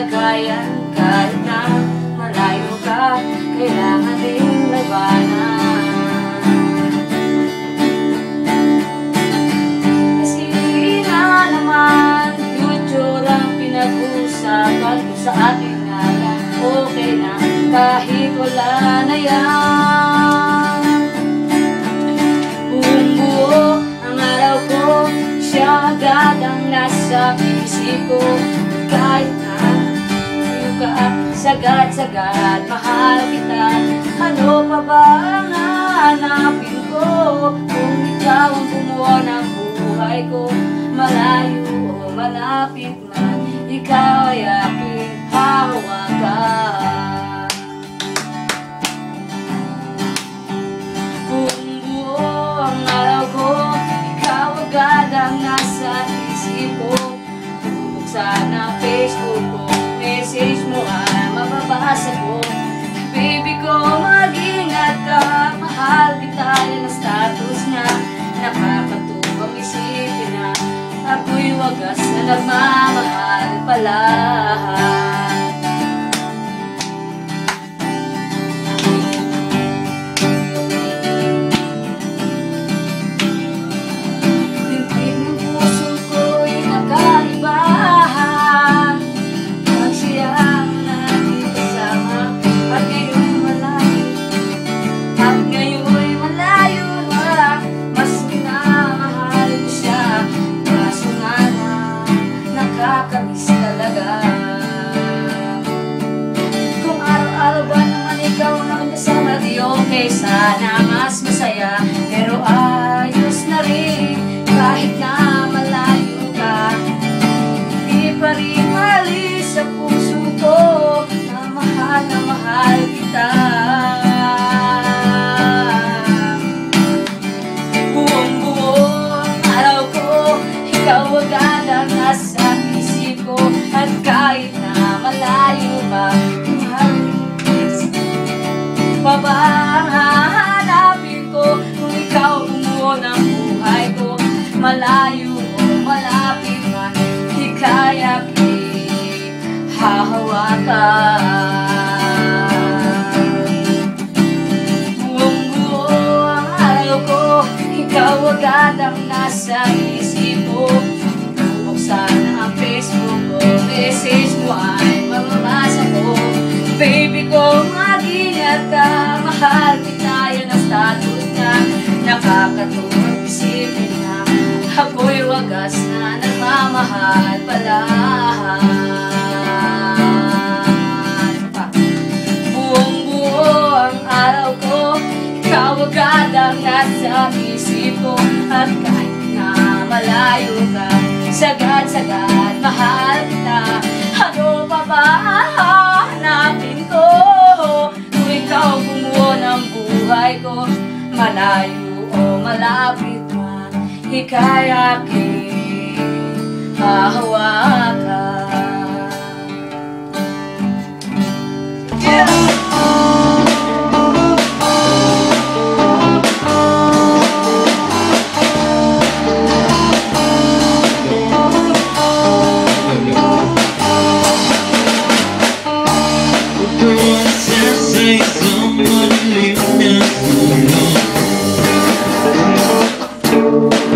kalagayan. Kahit na malayo ka, kailangan ding labanan. Kasi na naman future ang pinag-uusapan ko sa ating alam. Okay na kahit wala na yan. Buong buo ang araw ko, siya agad ang nasa isip ko. Kahit na tayo ka, sagad-sagad mahal kita. Ano pa ba ang hanapin ko kung ikaw ang bumuo ng buhay ko? Malayo o malapit man, ikaw ay aking hahawakan. Kung buo ang araw ko, ikaw agad ang nasa isip ko. Buksan ang Facebook ko, message mo ay mababasa ko. Baby ko, mag-ingat ka, mahal kita, yan ang status niya. Nakakatuwang isipin na ako'y wagas na nagmamahal pala. Tintig ng puso ko'y kakaiba. Magsiyang natin kasama. At ngayon'y malayo na. Mas minamahal ko siya. Kaso nga na, nakakamiss talaga. Kung araw-araw ba naman ikaw na kasama, di okay, sana mas masaya. Pero ayos na rin kahit na malayo ka. Di pa rin mali sa puso ko na mahal kita. Buong-buo ang araw ko, ikaw agad ang nasa isip ko. At kahit na malayo pa, mahal pa ba ang hahanapin ko kung ikaw bumuo ng buhay ko? Malayo o malapit man, ika'y aking hahawakan. Buong-buo ang araw ko, ikaw agad ang nasa isip ko. Buksan ang Facebook ko, message mo ay mababasa ko. Baby ko, mag-ingat ka, mahal kita, yan ang status niya. Nakakatuwang isipin na ako'y wagas na nagmamahal pala. Buong-buo ang araw ko, ikaw agad ang nasa isip ko. At kahit na malayo ka, sagad-sagad mahal kita. Ano pa ba hanapin ko kung ikaw bumuo ng buhay ko? Malayo o malapit man, ika'y aking hahawakan.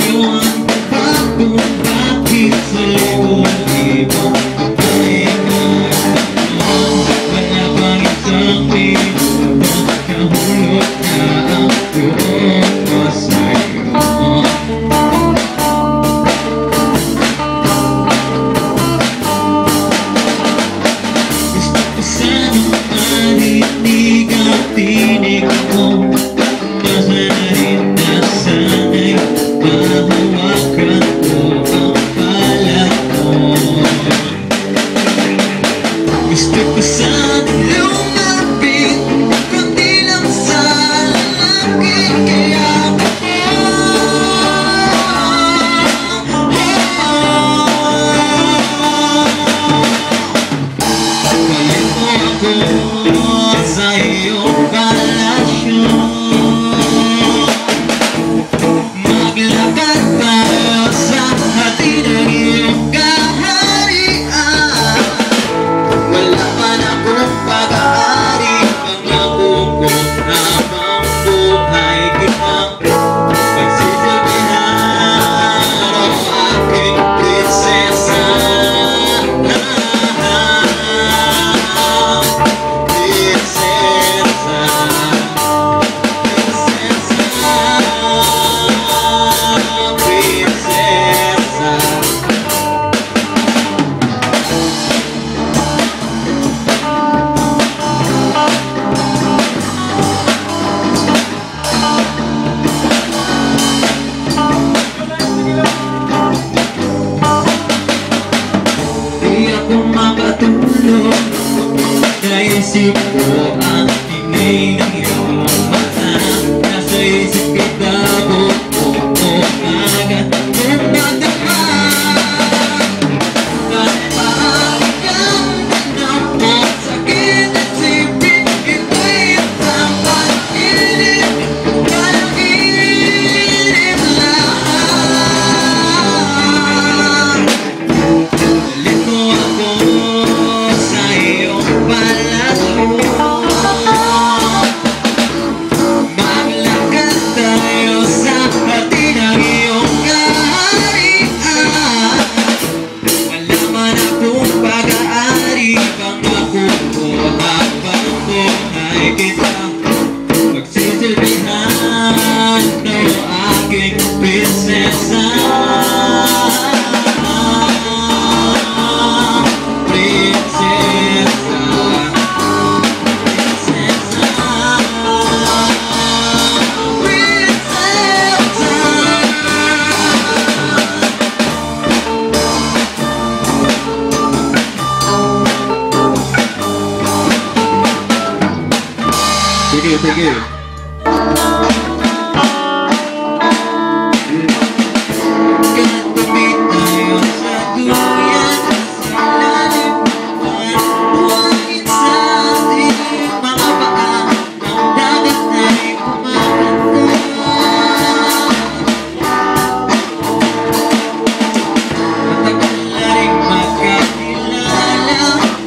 You want natulog. Naisip ko ang tingin ng iyong mata. Nasa isip kita buong agad kung nadama. Kahit paalikan na po sakit at sipin, ika'y ang pag-inip, pag-inip lang. Nalito ako sa iyong palato. Maglakad tayo sa hati ng iyong kaharian. Wala man akong pag-aari, pangako ko habang buhay kita pagsisilbihan ng aking prinsesa. Thank you. Katabi tayo sa duyan, sa ilalim ng buwan. Buhangin sa ating mga paa, ang dagat ay kumakanta. Matagal na rin magkakilala,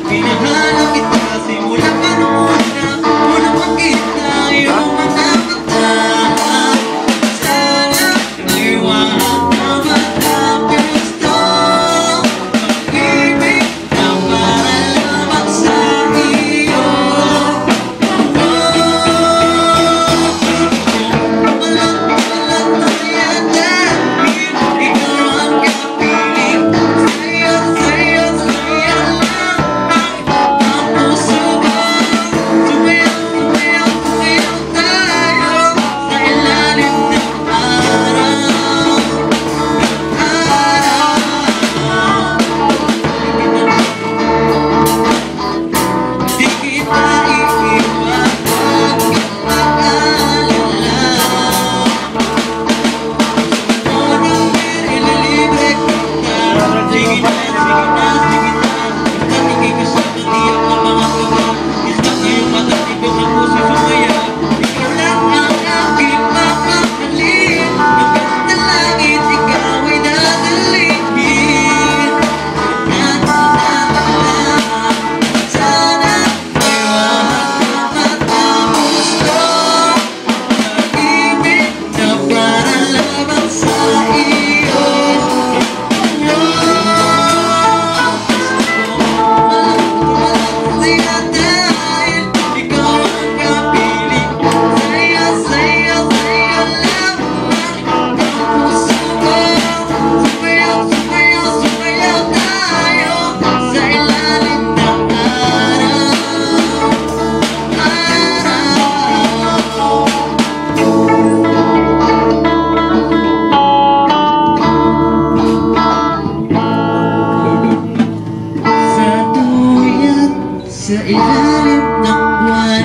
pinahanap kita simula pa noon na unang makita iyong mga mata. Sana ay wahang na matapisto, pag-ibig na para lamang sa iyo. Malat-malat tayo dahil ikaw ang kapiling. Sa'yo, sa'yo, sa'yo lang ang puso ko. Sumayaw, sumayaw, sumayaw tayo sa ilalim ng araw. Di kita iiwan at mag-alala. Unang ililibre kita. Sige na, sige na, sige na. Natigay ka sa katiyak ng mga tuwa. Istak ngayong matatibok ang puso sumayaw. Ikaw lang ang aking mamahalin. Hanggang sa langit, ikaw ay dadalhin. Sana ay wahang na matapos to, pag-ibig na para lamang sa iyo. Malat-malat dahil ikaw ang kapiling. Sa'yo, sa'yo, sa'yo lamang ang puso ko. Sumayaw, sumayaw, sumayaw tayo sa ilalim ng araw. Sa duyan, sa ilalim ng buwan.